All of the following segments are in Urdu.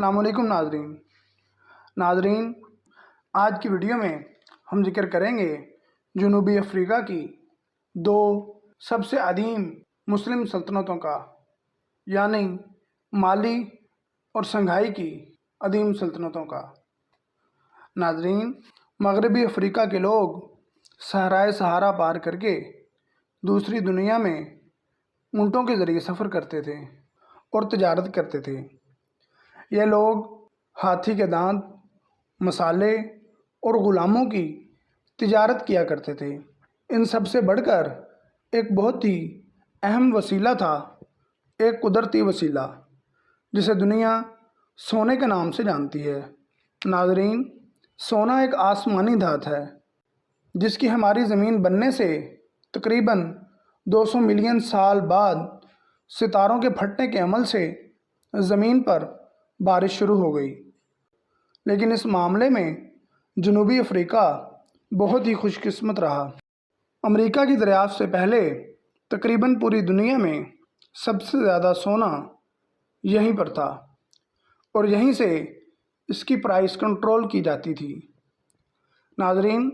السلام علیکم ناظرین، آج کی ویڈیو میں ہم ذکر کریں گے جنوبی افریقہ کی دو سب سے عظیم مسلم سلطنتوں کا، یعنی مالی اور سنگھائی کی عظیم سلطنتوں کا۔ ناظرین، مغربی افریقہ کے لوگ صحرائے سہارا پار کر کے دوسری دنیا میں اونٹوں کے ذریعے سفر کرتے تھے اور تجارت کرتے تھے۔ یہ لوگ ہاتھی کے دانت، مسالے اور غلاموں کی تجارت کیا کرتے تھے۔ ان سب سے بڑھ کر ایک بہت ہی اہم وسیلہ تھا، ایک قدرتی وسیلہ جسے دنیا سونے کے نام سے جانتی ہے۔ ناظرین، سونا ایک آسمانی دھات ہے جس کی ہماری زمین بننے سے تقریباً 200 ملین سال بعد ستاروں کے پھٹنے کے عمل سے زمین پر بارش شروع ہو گئی، لیکن اس معاملے میں جنوبی افریقہ بہت ہی خوش قسمت رہا۔ امریکہ کی دریافت سے پہلے تقریباً پوری دنیا میں سب سے زیادہ سونا یہیں پر تھا اور یہیں سے اس کی پرائس کنٹرول کی جاتی تھی۔ ناظرین،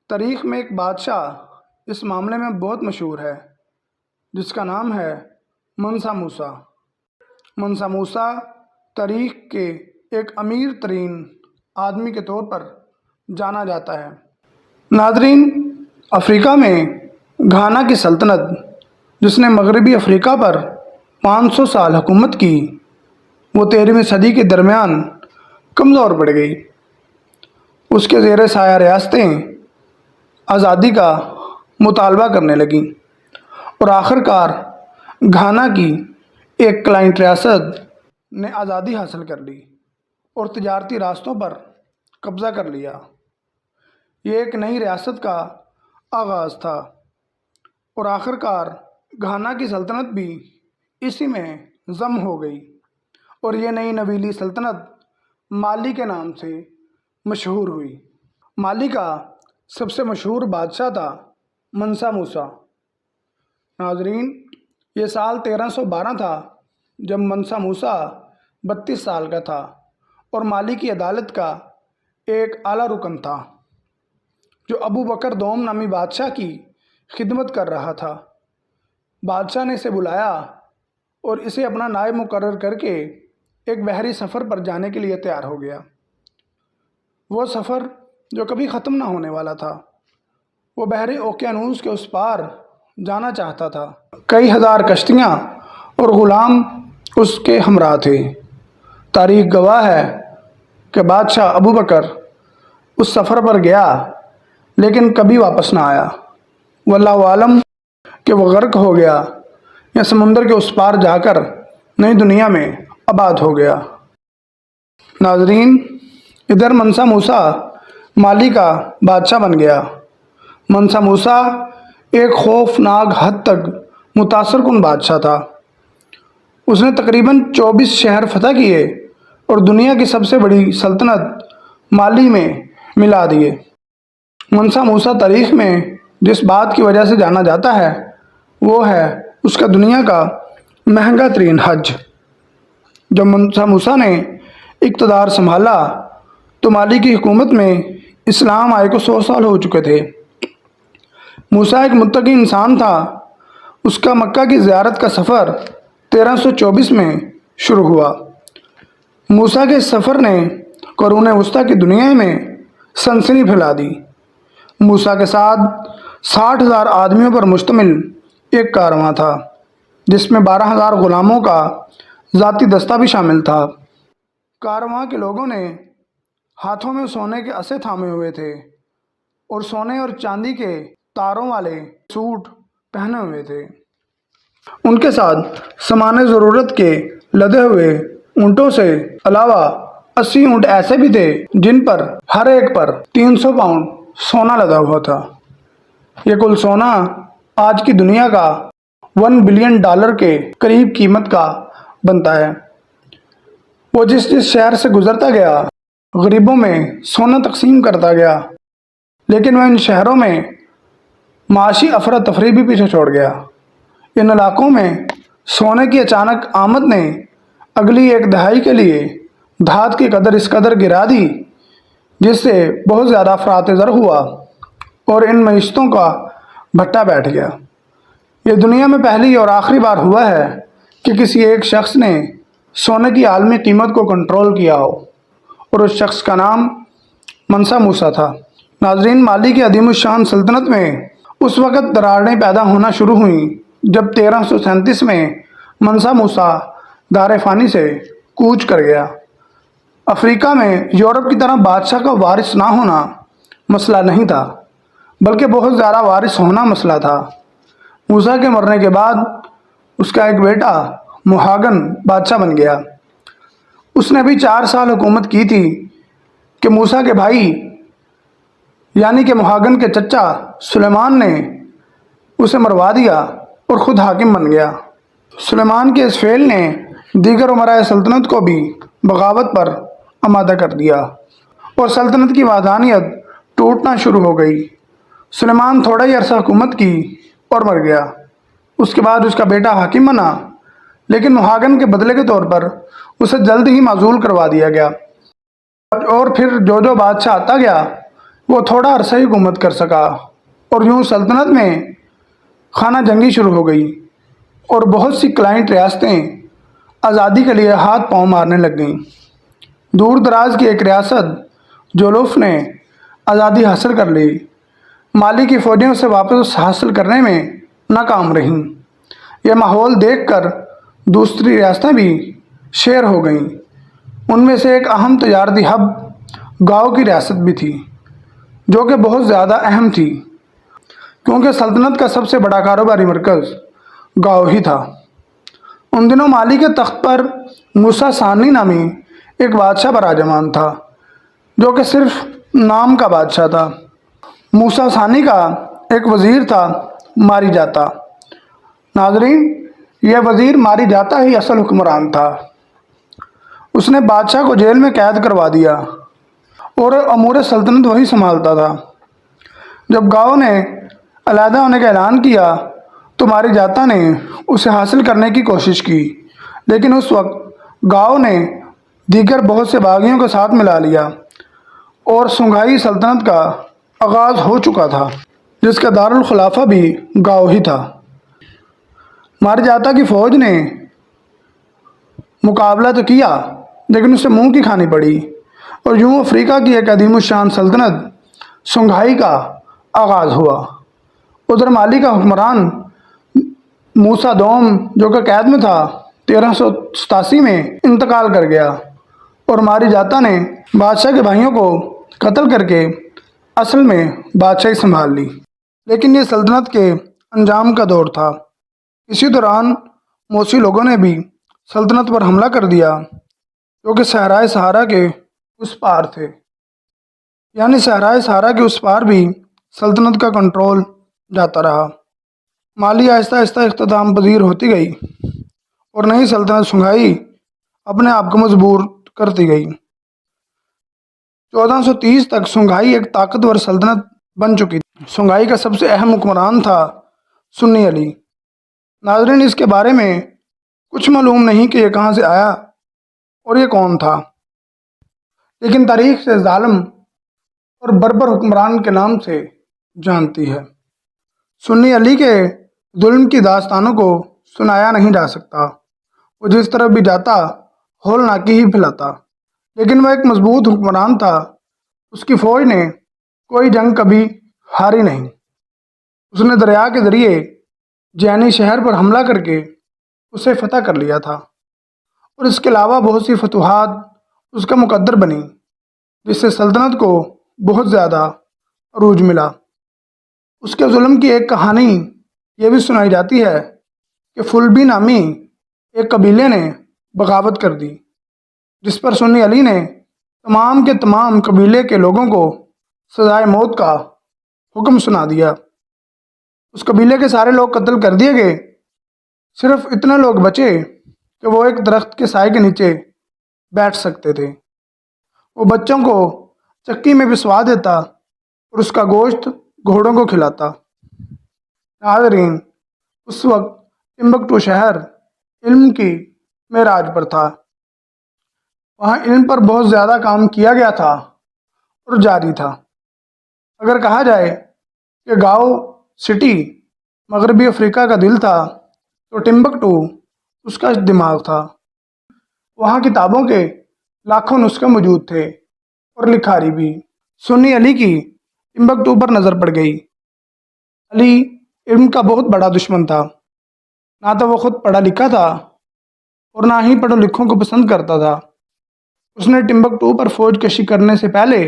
تاریخ میں ایک بادشاہ اس معاملے میں بہت مشہور ہے جس کا نام ہے منسا موسا۔ منسا موسا تاریخ کے ایک امیر ترین آدمی کے طور پر جانا جاتا ہے۔ ناظرین، افریقہ میں گھانا کی سلطنت جس نے مغربی افریقہ پر 500 سال حکومت کی، وہ 13ویں صدی کے درمیان کمزور پڑ گئی۔ اس کے زیر سایہ ریاستیں آزادی کا مطالبہ کرنے لگیں اور آخر کار گھانا کی ایک کلائنٹ ریاست نے آزادی حاصل کر لی اور تجارتی راستوں پر قبضہ کر لیا۔ یہ ایک نئی ریاست کا آغاز تھا اور آخر کار گھانا کی سلطنت بھی اسی میں ضم ہو گئی اور یہ نئی نویلی سلطنت مالی کے نام سے مشہور ہوئی۔ مالی کا سب سے مشہور بادشاہ تھا منسا موسا۔ ناظرین، یہ سال 1312 تھا جب منسا موسا 32 سال کا تھا اور مالی کی عدالت کا ایک اعلیٰ رکن تھا جو ابو بکر دوم نامی بادشاہ کی خدمت کر رہا تھا۔ بادشاہ نے اسے بلایا اور اسے اپنا نائب مقرر کر کے ایک بحری سفر پر جانے کے لیے تیار ہو گیا۔ وہ سفر جو کبھی ختم نہ ہونے والا تھا۔ وہ بحر اوقیانوس کے اس پار جانا چاہتا تھا۔ کئی ہزار کشتیاں اور غلام اس کے ہمراہ تھے۔ تاریخ گواہ ہے کہ بادشاہ ابو بکر اس سفر پر گیا لیکن کبھی واپس نہ آیا۔ واللہ عالم کہ وہ غرق ہو گیا یا سمندر کے اس پار جا کر نئی دنیا میں آباد ہو گیا۔ ناظرین، ادھر منسا موسا مالی کا بادشاہ بن گیا۔ منسا موسا ایک خوفناک حد تک متاثر کن بادشاہ تھا۔ اس نے تقریباً 24 شہر فتح کیے اور دنیا کی سب سے بڑی سلطنت مالی میں ملا دیے۔ منسا موسا تاریخ میں جس بات کی وجہ سے جانا جاتا ہے وہ ہے اس کا دنیا کا مہنگا ترین حج۔ جب منسا موسا نے اقتدار سنبھالا تو مالی کی حکومت میں اسلام آئے کو 100 سال ہو چکے تھے۔ موسا ایک متقی انسان تھا۔ اس کا مکہ کی زیارت کا سفر 1324 میں شروع ہوا۔ موسا کے اس سفر نے قرون وسطیٰ کی دنیا میں سنسنی پھیلا دی۔ موسا کے ساتھ 60,000 آدمیوں پر مشتمل ایک کارواں تھا جس میں 12,000 غلاموں کا ذاتی دستہ بھی شامل تھا۔ کارواں کے لوگوں نے ہاتھوں میں سونے کے اسے تھامے ہوئے تھے اور سونے اور چاندی کے تاروں والے سوٹ پہنے ہوئے تھے۔ ان کے ساتھ سامان ضرورت کے لدے ہوئے اونٹوں سے علاوہ 80 اونٹ ایسے بھی تھے جن پر ہر ایک پر 300 پاؤنڈ سونا لدا ہوا تھا۔ یہ کل سونا آج کی دنیا کا $1 بلین کے قریب قیمت کا بنتا ہے۔ وہ جس شہر سے گزرتا گیا غریبوں میں سونا تقسیم کرتا گیا، لیکن وہ ان شہروں میں معاشی افراتفری بھی پیچھے چھوڑ گیا۔ ان علاقوں میں سونے کی اچانک آمد نے اگلی ایک دہائی کے لیے دھات کی قدر اس قدر گرا دی جس سے بہت زیادہ افراط زر ہوا اور ان معیشتوں کا بھٹا بیٹھ گیا۔ یہ دنیا میں پہلی اور آخری بار ہوا ہے کہ کسی ایک شخص نے سونے کی عالمی قیمت کو کنٹرول کیا ہو، اور اس شخص کا نام منسا موسیٰ تھا۔ ناظرین، مالی کی عظیم الشان سلطنت میں اس وقت دراڑیں پیدا ہونا شروع ہوئیں جب 1337 میں منسا موسیٰ دار فانی سے کوچ کر گیا۔ افریقہ میں یورپ کی طرح بادشاہ کا وارث نہ ہونا مسئلہ نہیں تھا، بلکہ بہت زیادہ وارث ہونا مسئلہ تھا۔ موسیٰ کے مرنے کے بعد اس کا ایک بیٹا مہاگن بادشاہ بن گیا۔ اس نے بھی 4 سال حکومت کی تھی کہ موسیٰ کے بھائی یعنی کہ مہاگن کے چچا سلیمان نے اسے مروا دیا اور خود حاکم بن گیا۔ سلیمان کے اس فعل نے دیگر امرائے سلطنت کو بھی بغاوت پر آمادہ کر دیا اور سلطنت کی وحدانیت ٹوٹنا شروع ہو گئی۔ سلیمان تھوڑا ہی عرصہ حکومت کی اور مر گیا۔ اس کے بعد اس کا بیٹا حاکم بنا، لیکن مہاگن کے بدلے کے طور پر اسے جلد ہی معزول کروا دیا گیا، اور پھر جو بادشاہ آتا گیا وہ تھوڑا عرصہ ہی حکومت کر سکا، اور یوں سلطنت میں خانہ جنگی شروع ہو گئی اور بہت سی کلائنٹ ریاستیں آزادی کے لیے ہاتھ پاؤں مارنے لگ گئیں۔ دور دراز کی ایک ریاست جولوف نے آزادی حاصل کر لی، مالی کی فوجیں اسے واپس حاصل کرنے میں ناکام رہیں۔ یہ ماحول دیکھ کر دوسری ریاستیں بھی شیر ہو گئیں۔ ان میں سے ایک اہم تجارتی ہب گاؤ کی ریاست بھی تھی، جو کہ بہت زیادہ اہم تھی کیونکہ سلطنت کا سب سے بڑا کاروباری مرکز گاؤ ہی تھا۔ ان دنوں مالی کے تخت پر موسیٰ ثانی نامی ایک بادشاہ براجمان تھا، جو کہ صرف نام کا بادشاہ تھا۔ موسیٰ ثانی کا ایک وزیر تھا ماری جاتا۔ ناظرین، یہ وزیر ماری جاتا ہی اصل حکمران تھا۔ اس نے بادشاہ کو جیل میں قید کروا دیا اور امور سلطنت وہی سنبھالتا تھا۔ جب گاؤ نے علیحدہ ہونے کا اعلان کیا تو ماری جاتا نے اسے حاصل کرنے کی کوشش کی، لیکن اس وقت گاؤ نے دیگر بہت سے باغیوں کے ساتھ ملا لیا اور سنگھائی سلطنت کا آغاز ہو چکا تھا، جس کا دارالخلافہ بھی گاؤ ہی تھا۔ ماری جاتا کی فوج نے مقابلہ تو کیا، لیکن اسے منہ کی کھانی پڑی، اور یوں افریقہ کی ایک عظیم الشان سلطنت سنگھائی کا آغاز ہوا۔ ادھر مالی کا حکمران موسیٰ دوم، جو کہ قید میں تھا، 1387 میں انتقال کر گیا، اور ماری جاتا نے بادشاہ کے بھائیوں کو قتل کر کے اصل میں بادشاہی سنبھال لی۔ لیکن یہ سلطنت کے انجام کا دور تھا۔ اسی دوران موسی لوگوں نے بھی سلطنت پر حملہ کر دیا، جو کہ صحرائے سہارا کے اس پار تھے۔ یعنی صحرائے سہارا کے اس پار بھی سلطنت کا کنٹرول جاتا رہا۔ مالی آہستہ آہستہ اختتام پذیر ہوتی گئی اور نئی سلطنت سنگھائی اپنے آپ کو مضبوط کرتی گئی۔ 1430 تک سنگھائی ایک طاقتور سلطنت بن چکی تھی۔ سنگھائی کا سب سے اہم حکمران تھا سنی علی۔ ناظرین، اس کے بارے میں کچھ معلوم نہیں کہ یہ کہاں سے آیا اور یہ کون تھا، لیکن تاریخ سے ظالم اور بربر حکمران کے نام سے جانتی ہے۔ سنی علی کے ظلم کی داستانوں کو سنایا نہیں جا سکتا۔ وہ جس طرف بھی جاتا ہول ناکی ہی پھیلاتا، لیکن وہ ایک مضبوط حکمران تھا۔ اس کی فوج نے کوئی جنگ کبھی ہاری نہیں۔ اس نے دریا کے ذریعے جینی شہر پر حملہ کر کے اسے فتح کر لیا تھا، اور اس کے علاوہ بہت سی فتوحات اس کا مقدر بنی، جس سے سلطنت کو بہت زیادہ عروج ملا۔ اس کے ظلم کی ایک کہانی یہ بھی سنائی جاتی ہے کہ فلبی نامی ایک قبیلے نے بغاوت کر دی، جس پر سنی علی نے تمام کے تمام قبیلے کے لوگوں کو سزائے موت کا حکم سنا دیا۔ اس قبیلے کے سارے لوگ قتل کر دیے گئے، صرف اتنے لوگ بچے کہ وہ ایک درخت کے سائے کے نیچے بیٹھ سکتے تھے۔ وہ بچوں کو چکی میں پسوا دیتا اور اس کا گوشت گھوڑوں کو کھلاتا۔ ناظرین، اس وقت ٹمبکٹو شہر علم کی معراج پر تھا۔ وہاں علم پر بہت زیادہ کام کیا گیا تھا اور جاری تھا۔ اگر کہا جائے کہ گاؤ سٹی مغربی افریقہ کا دل تھا تو ٹمبکٹو اس کا دماغ تھا۔ وہاں کتابوں کے لاکھوں نسخے موجود تھے اور لکھاری بھی۔ سنی علی کی ٹمبکٹو پر نظر پڑ گئی۔ علی علم کا بہت بڑا دشمن تھا۔ نہ تو وہ خود پڑھا لکھا تھا اور نہ ہی پڑھو لکھوں کو پسند کرتا تھا۔ اس نے ٹمبکٹو پر فوج کشی کرنے سے پہلے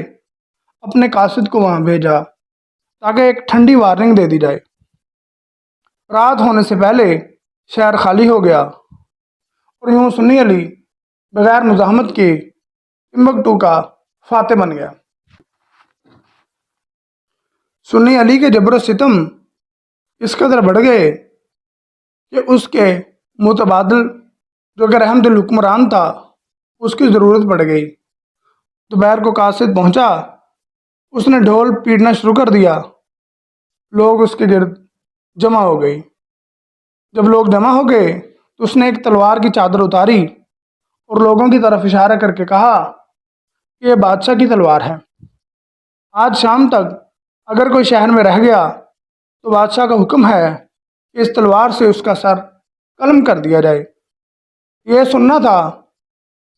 اپنے قاصد کو وہاں بھیجا تاکہ ایک ٹھنڈی وارننگ دے دی جائے۔ رات ہونے سے پہلے شہر خالی ہو گیا اور یوں سنی علی بغیر مزاحمت کے ٹمبکٹو کا فاتح بن گیا۔ سنی علی کے جبر و ستم اس قدر بڑھ گئے کہ اس کے متبادل جو کہ رحم دل حکمران تھا اس کی ضرورت پڑ گئی۔ دوپہر کو قاصد پہنچا، اس نے ڈھول پیٹنا شروع کر دیا۔ لوگ اس کے گرد جمع ہو گئے۔ جب لوگ جمع ہو گئے تو اس نے ایک تلوار کی چادر اتاری اور لوگوں کی طرف اشارہ کر کے کہا کہ یہ بادشاہ کی تلوار ہے۔ آج شام تک اگر کوئی شہر میں رہ گیا تو بادشاہ کا حکم ہے کہ اس تلوار سے اس کا سر قلم کر دیا جائے۔ یہ سننا تھا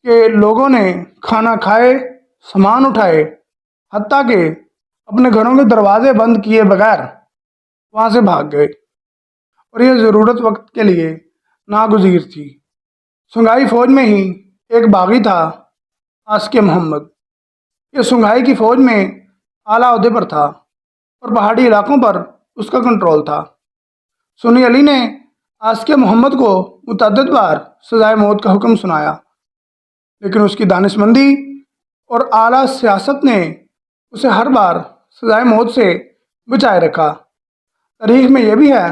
کہ لوگوں نے کھانا کھائے، سامان اٹھائے، حتیٰ کہ اپنے گھروں کے دروازے بند کیے بغیر وہاں سے بھاگ گئے، اور یہ ضرورت وقت کے لیے ناگزیر تھی۔ سنگھائی فوج میں ہی ایک باغی تھا، عاسکیہ محمد۔ یہ سنگھائی کی فوج میں اعلیٰ عہدے پر تھا اور پہاڑی علاقوں پر اس کا کنٹرول تھا۔ سنی علی نے عاسکیہ محمد کو متعدد بار سزائے موت کا حکم سنایا، لیکن اس کی دانشمندی اور اعلیٰ سیاست نے اسے ہر بار سزائے موت سے بچائے رکھا۔ تاریخ میں یہ بھی ہے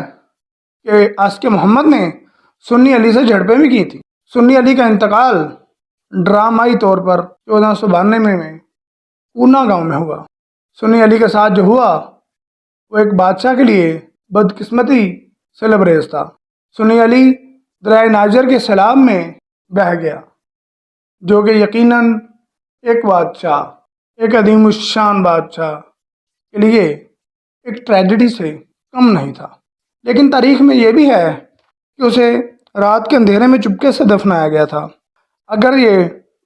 کہ عاسکیہ محمد نے سنی علی سے جھڑپیں بھی کی تھی۔ سنی علی کا انتقال ڈرامائی طور پر 1492 میں پونا گاؤں میں ہوا۔ سنی علی کے ساتھ جو ہوا وہ ایک بادشاہ کے لیے بدقسمتی سے لبریز تھا۔ سنی علی دریائے ناجر کے سیلاب میں بہہ گیا، جو کہ یقیناً ایک بادشاہ، ایک عظیم الشان بادشاہ کے لیے ایک ٹریجڈی سے کم نہیں تھا۔ لیکن تاریخ میں یہ بھی ہے کہ اسے رات کے اندھیرے میں چپکے سے دفنایا گیا تھا۔ اگر یہ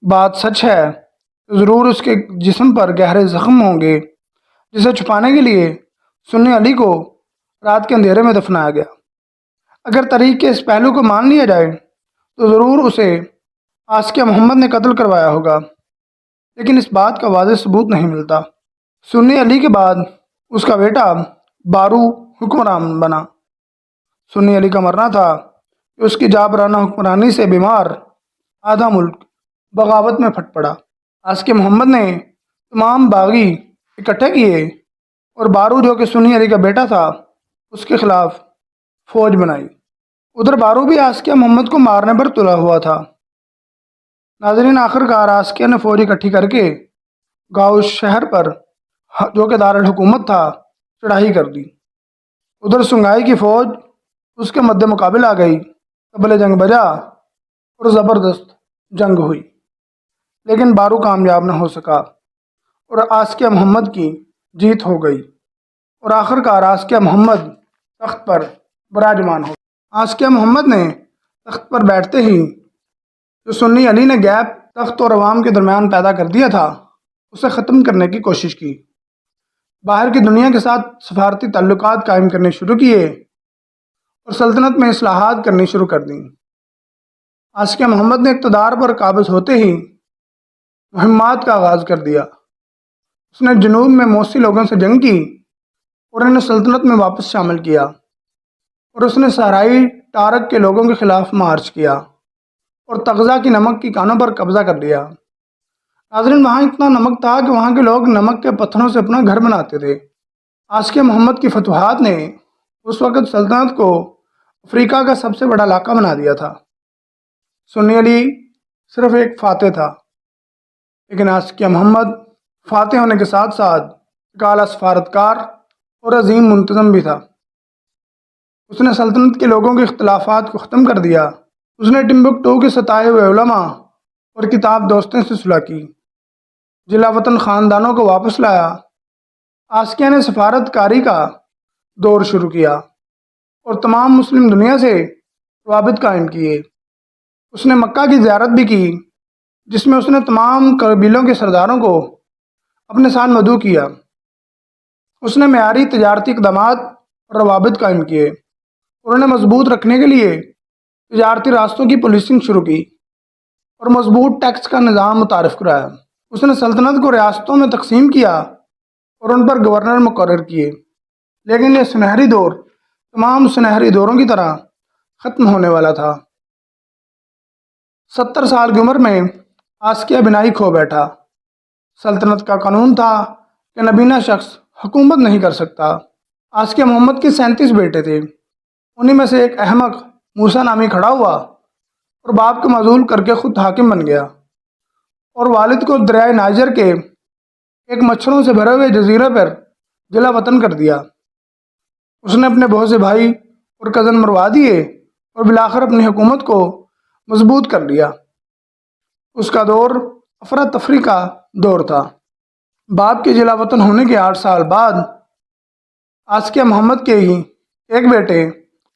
بات سچ ہے تو ضرور اس کے جسم پر گہرے زخم ہوں گے، جسے چھپانے کے لیے سنی علی کو رات کے اندھیرے میں دفنایا گیا۔ اگر تاریخ کے اس پہلو کو مان لیا جائے تو ضرور اسے عاسکیہ محمد نے قتل کروایا ہوگا، لیکن اس بات کا واضح ثبوت نہیں ملتا۔ سنی علی کے بعد اس کا بیٹا بارو حکمران بنا۔ سنی علی کا مرنا تھا کہ اس کی جابرانہ حکمرانی سے بیمار آدھا ملک بغاوت میں پھٹ پڑا۔ عاسکیہ محمد نے تمام باغی اکٹھے کیے اور بارو جو کہ سنی علی کا بیٹا تھا اس کے خلاف فوج بنائی۔ ادھر بارو بھی عاسکیہ محمد کو مارنے پر تلا ہوا تھا۔ ناظرین، آخر کار عاسکیہ نے فوج اکٹھی کر کے گاؤ شہر پر جو کہ دارالحکومت تھا چڑھائی کر دی۔ ادھر سنگھائی کی فوج اس کے مد مقابل آ گئی، طبل جنگ بجا اور زبردست جنگ ہوئی، لیکن بارو کامیاب نہ ہو سکا اور عاسکیہ محمد کی جیت ہو گئی، اور آخر کار عاسکیہ محمد تخت پر براجمان ہو۔ عاسکیہ محمد نے تخت پر بیٹھتے ہی جو سنی علی نے گیپ تخت اور عوام کے درمیان پیدا کر دیا تھا اسے ختم کرنے کی کوشش کی۔ باہر کی دنیا کے ساتھ سفارتی تعلقات قائم کرنے شروع کیے اور سلطنت میں اصلاحات کرنی شروع کر دیں۔ عاسکیہ محمد نے اقتدار پر قابض ہوتے ہی مہمات کا آغاز کر دیا۔ اس نے جنوب میں موسی لوگوں سے جنگ کی اور انہیں سلطنت میں واپس شامل کیا، اور اس نے صحرائی ٹارک کے لوگوں کے خلاف مارچ کیا اور تغذہ کی نمک کی کانوں پر قبضہ کر لیا۔ ناظرین، وہاں اتنا نمک تھا کہ وہاں کے لوگ نمک کے پتھروں سے اپنا گھر بناتے تھے۔ عاسکیہ محمد کی فتوحات نے اس وقت سلطنت کو افریقہ کا سب سے بڑا علاقہ بنا دیا تھا۔ سنی علی صرف ایک فاتح تھا، لیکن عاسکیہ محمد فاتح ہونے کے ساتھ ساتھ ایک اعلیٰ سفارتکار اور عظیم منتظم بھی تھا۔ اس نے سلطنت کے لوگوں کے اختلافات کو ختم کر دیا۔ اس نے ٹمبکٹو کے ستائے ہوئے علماء اور کتاب دوستوں سے صلح کی، جلا وطن خاندانوں کو واپس لایا۔ آسکیہ نے سفارت کاری کا دور شروع کیا اور تمام مسلم دنیا سے روابط قائم کیے۔ اس نے مکہ کی زیارت بھی کی، جس میں اس نے تمام قبیلوں کے سرداروں کو اپنے ساتھ مدعو کیا۔ اس نے معیاری تجارتی اقدامات اور روابط قائم کیے اور انہیں مضبوط رکھنے کے لیے تجارتی راستوں کی پولیسنگ شروع کی اور مضبوط ٹیکس کا نظام متعارف کرایا۔ اس نے سلطنت کو ریاستوں میں تقسیم کیا اور ان پر گورنر مقرر کیے، لیکن یہ سنہری دور تمام سنہری دوروں کی طرح ختم ہونے والا تھا۔ 70 سال کی عمر میں آسکیہ بینائی کھو بیٹھا۔ سلطنت کا قانون تھا کہ نابینا شخص حکومت نہیں کر سکتا۔ آسکیہ محمد کے 37 بیٹے تھے، انہی میں سے ایک احمق موسیٰ نامی کھڑا ہوا اور باپ کو معزول کر کے خود حاکم بن گیا اور والد کو دریائے نائجر کے ایک مچھروں سے بھرے ہوئے جزیرے پر جلا وطن کر دیا۔ اس نے اپنے بہت سے بھائی اور کزن مروا دیے اور بالآخر اپنی حکومت کو مضبوط کر لیا۔ اس کا دور افراتفری کا دور تھا۔ باپ کے جلا وطن ہونے کے 8 سال بعد آسکیہ محمد کے ہی ایک بیٹے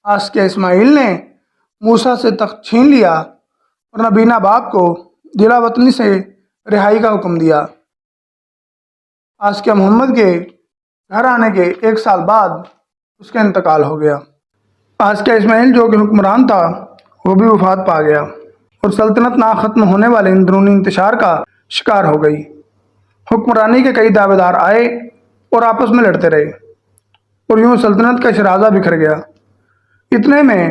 آسکیہ اسماعیل نے موسیٰ سے تخت چھین لیا اور نابینا باپ کو جلا وطنی سے رہائی کا حکم دیا۔ آسکیہ محمد کے گھر آنے کے 1 سال بعد اس کا انتقال ہو گیا۔ آسکیہ اسماعیل جو کہ حکمران تھا وہ بھی وفات پا گیا اور سلطنت نہ ختم ہونے والے اندرونی انتشار کا شکار ہو گئی۔ حکمرانی کے کئی دعوے دار آئے اور آپس میں لڑتے رہے اور یوں سلطنت کا شرازہ بکھر گیا۔ اتنے میں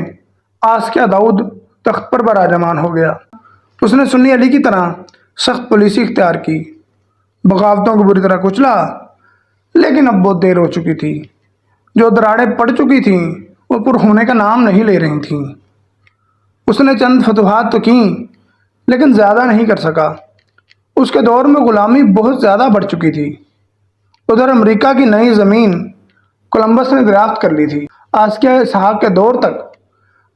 آسکیہ داؤد تخت پر براجمان ہو گیا۔ اس نے سنی علی کی طرح سخت پالیسی اختیار کی، بغاوتوں کو بری طرح کچلا، لیکن اب بہت دیر ہو چکی تھی۔ جو دراڑیں پڑ چکی تھیں وہ پر ہونے کا نام نہیں لے رہی تھیں۔ اس نے چند فتوحات تو کیں لیکن زیادہ نہیں کر سکا۔ اس کے دور میں غلامی بہت زیادہ بڑھ چکی تھی۔ ادھر امریکہ کی نئی زمین کولمبس نے دریافت کر لی تھی۔ آسکیہ اسحاق کے دور تک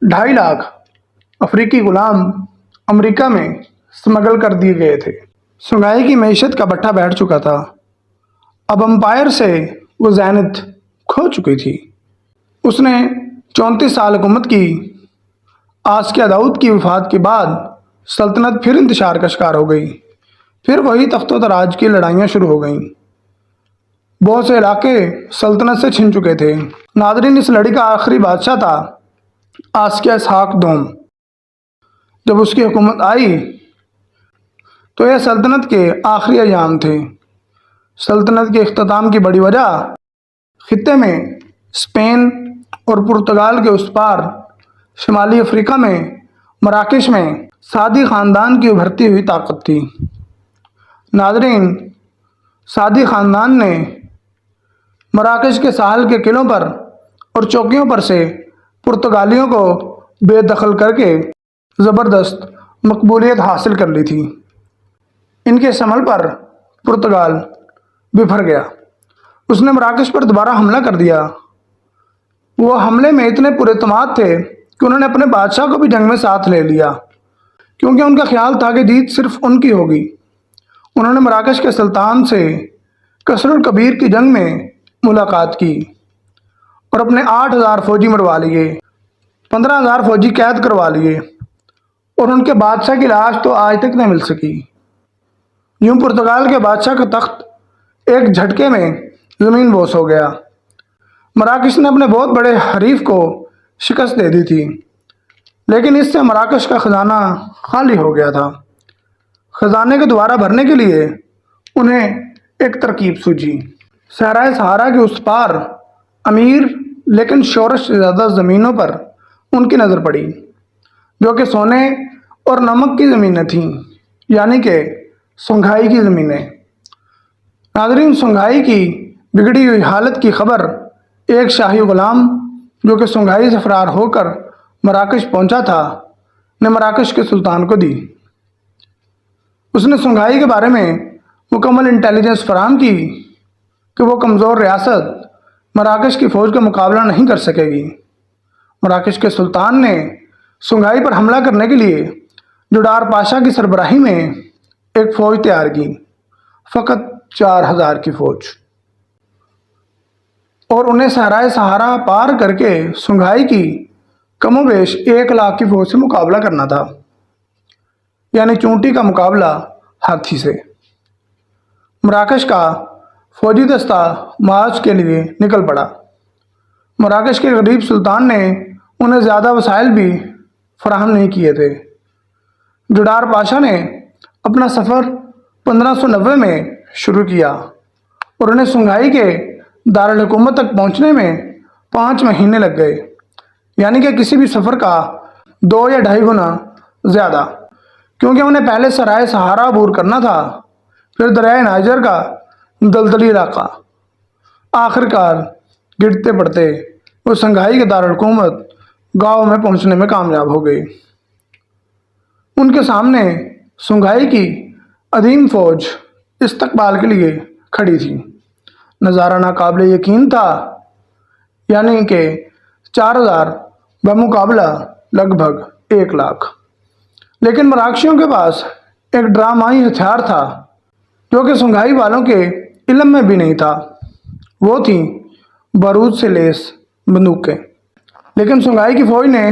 2.5 لاکھ افریقی غلام امریکہ میں سمگل کر دیے گئے تھے۔ سنگھائی کی معیشت کا بٹھا بیٹھ چکا تھا۔ اب امپائر سے وہ ذہنیت کھو چکی تھی۔ اس نے 34 سال حکومت کی۔ آسکیہ داؤد کی وفات کے بعد سلطنت پھر انتشار کا شکار ہو گئی۔ پھر وہی تخت و تاراج کی لڑائیاں شروع ہو گئیں۔ بہت سے علاقے سلطنت سے چھن چکے تھے۔ ناظرین، اس لڑی کا آخری بادشاہ تھا آسکیہ اسحاق دوم۔ جب اس کی حکومت آئی تو یہ سلطنت کے آخری ایام تھے۔ سلطنت کے اختتام کی بڑی وجہ خطے میں اسپین اور پرتگال کے اس پار شمالی افریقہ میں مراکش میں سعدی خاندان کی ابھرتی ہوئی طاقت تھی۔ ناظرین، سعدی خاندان نے مراکش کے ساحل کے قلعوں پر اور چوکیوں پر سے پرتگالیوں کو بے دخل کر کے زبردست مقبولیت حاصل کر لی تھی۔ ان کے عمل پر پرتگال بفر گیا۔ اس نے مراکش پر دوبارہ حملہ کر دیا۔ وہ حملے میں اتنے پراعتماد تھے کہ انہوں نے اپنے بادشاہ کو بھی جنگ میں ساتھ لے لیا، کیونکہ ان کا خیال تھا کہ جیت صرف ان کی ہوگی۔ انہوں نے مراکش کے سلطان سے کسر الکبیر کی جنگ میں ملاقات کی اور اپنے 8,000 فوجی مروا لیے، 15,000 فوجی قید کروا لیے اور ان کے بادشاہ کی لاش تو آج تک نہیں مل سکی۔ یوں پرتگال کے بادشاہ کا تخت ایک جھٹکے میں زمین بوس ہو گیا۔ مراکش نے اپنے بہت بڑے حریف کو شکست دے دی تھی، لیکن اس سے مراکش کا خزانہ خالی ہو گیا تھا۔ خزانے کو دوبارہ بھرنے کے لیے انہیں ایک ترکیب سوچی۔ صحرائے سہارا کے اس پار امیر لیکن شورش سے زیادہ زمینوں پر ان کی نظر پڑی، جو کہ سونے اور نمک کی زمینیں تھیں، یعنی کہ سنگھائی کی زمینیں۔ ناظرین، سنگھائی کی بگڑی ہوئی حالت کی خبر ایک شاہی غلام جو کہ سنگھائی سے فرار ہو کر مراکش پہنچا تھا نے مراکش کے سلطان کو دی۔ اس نے سنگھائی کے بارے میں مکمل انٹیلیجنس فراہم کی کہ وہ کمزور ریاست مراکش کی فوج کا مقابلہ نہیں کر سکے گی۔ مراکش کے سلطان نے سنگھائی پر حملہ کرنے کے لیے جوڈار پاشا کی سربراہی میں ایک فوج تیار کی، فقط 4000 کی فوج، اور انہیں صحرائے سہارا پار کر کے سنگھائی کی کم و بیش 1,00,000 کی فوج سے مقابلہ کرنا تھا، یعنی چونٹی کا مقابلہ ہاتھی سے۔ مراکش کا فوجی دستہ مارچ کے لیے نکل پڑا۔ مراکش کے غریب سلطان نے انہیں زیادہ وسائل بھی فراہم نہیں کیے تھے۔ جوڈار پاشا نے اپنا سفر 1590 میں شروع کیا اور انہیں سنگھائی کے دارالحکومت تک پہنچنے میں 5 مہینے لگ گئے، یعنی کہ کسی بھی سفر کا 2 یا 2.5 گنا زیادہ، کیونکہ انہیں پہلے سرائے سہارا عبور کرنا تھا، پھر دریائے نائجر کا دلدلی علاقہ۔ آخر کار گرتے پڑتے وہ سنگھائی کے دارالحکومت گاؤں میں پہنچنے میں کامیاب ہو گئی۔ ان کے سامنے سنگھائی کی عظیم فوج استقبال کے لیے کھڑی تھی۔ نظارہ ناقابل یقین تھا، یعنی کہ 4000 بمقابلہ لگ بھگ 1,00,000۔ لیکن مراکشیوں کے پاس ایک ڈرامائی ہتھیار تھا جو کہ سنگھائی والوں کے علم میں بھی نہیں تھا، وہ تھیں بارود سے لیس بندوقیں۔ لیکن سنگھائی کی فوج نے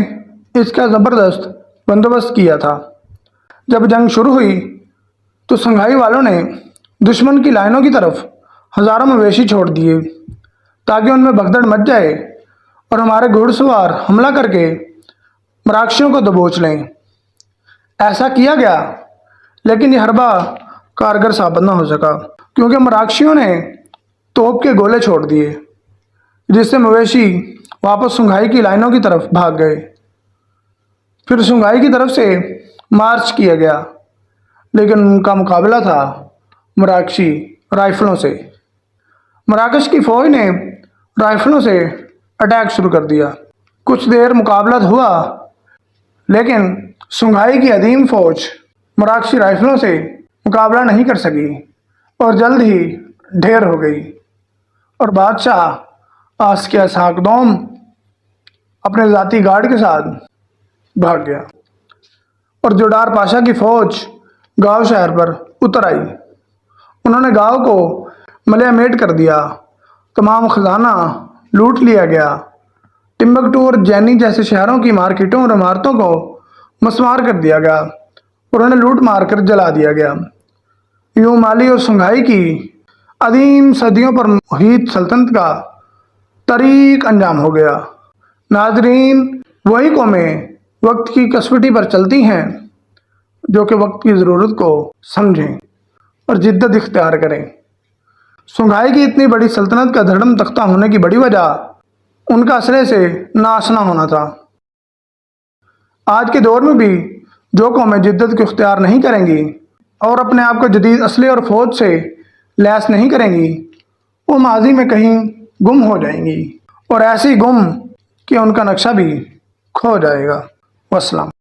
اس کا زبردست بندوبست کیا تھا۔ جب جنگ شروع ہوئی تو سنگھائی والوں نے دشمن کی لائنوں کی طرف ہزاروں مویشی چھوڑ دیے تاکہ ان میں بھگدڑ مچ جائے اور ہمارے گھوڑ سوار حملہ کر کے مراکشیوں کو دبوچ لیں۔ ایسا کیا گیا، لیکن یہ حربہ کارگر ثابت نہ ہو سکا، کیونکہ مراکشیوں نے توپ کے گولے چھوڑ دیے، جس سے مویشی واپس سنگھائی کی لائنوں کی طرف بھاگ گئے۔ پھر سنگھائی کی طرف سے مارچ کیا گیا، لیکن ان کا مقابلہ تھا مراکشی رائفلوں سے۔ مراکش کی فوج نے رائفلوں سے اٹیک شروع کر دیا۔ کچھ دیر مقابلہ ہوا، لیکن سنگھائی کی عظیم فوج مراکشی رائفلوں سے مقابلہ نہیں کر سکی اور جلد ہی ڈھیر ہو گئی، اور بادشاہ آسکیا ساکدوم اپنے ذاتی گارڈ کے ساتھ بھاگ گیا، اور جوڈار پاشا کی فوج گاؤں شہر پر اتر آئی۔ انہوں نے گاؤں کو ملے میٹ کر دیا، تمام خزانہ لوٹ لیا گیا، ٹمبکٹو اور جینی جیسے شہروں کی مارکیٹوں اور عمارتوں کو مسمار کر دیا گیا اور انہیں لوٹ مار کر جلا دیا گیا۔ یوں مالی اور سنگھائی کی عظیم صدیوں پر محیط سلطنت کا تاریک انجام ہو گیا۔ ناظرین، وہی قومیں وقت کی کسوٹی پر چلتی ہیں جو کہ وقت کی ضرورت کو سمجھیں اور جدت اختیار کریں۔ سنگھائی کی اتنی بڑی سلطنت کا دھڑم تختہ ہونے کی بڑی وجہ ان کا اسلحے سے ناآشنا ہونا تھا۔ آج کے دور میں بھی جو قومیں جدت کو اختیار نہیں کریں گی اور اپنے آپ کو جدید اسلحے اور فوج سے لیس نہیں کریں گی، وہ ماضی میں کہیں گم ہو جائیں گی، اور ایسی گم کہ ان کا نقشہ بھی کھو جائے گا۔ والسلام۔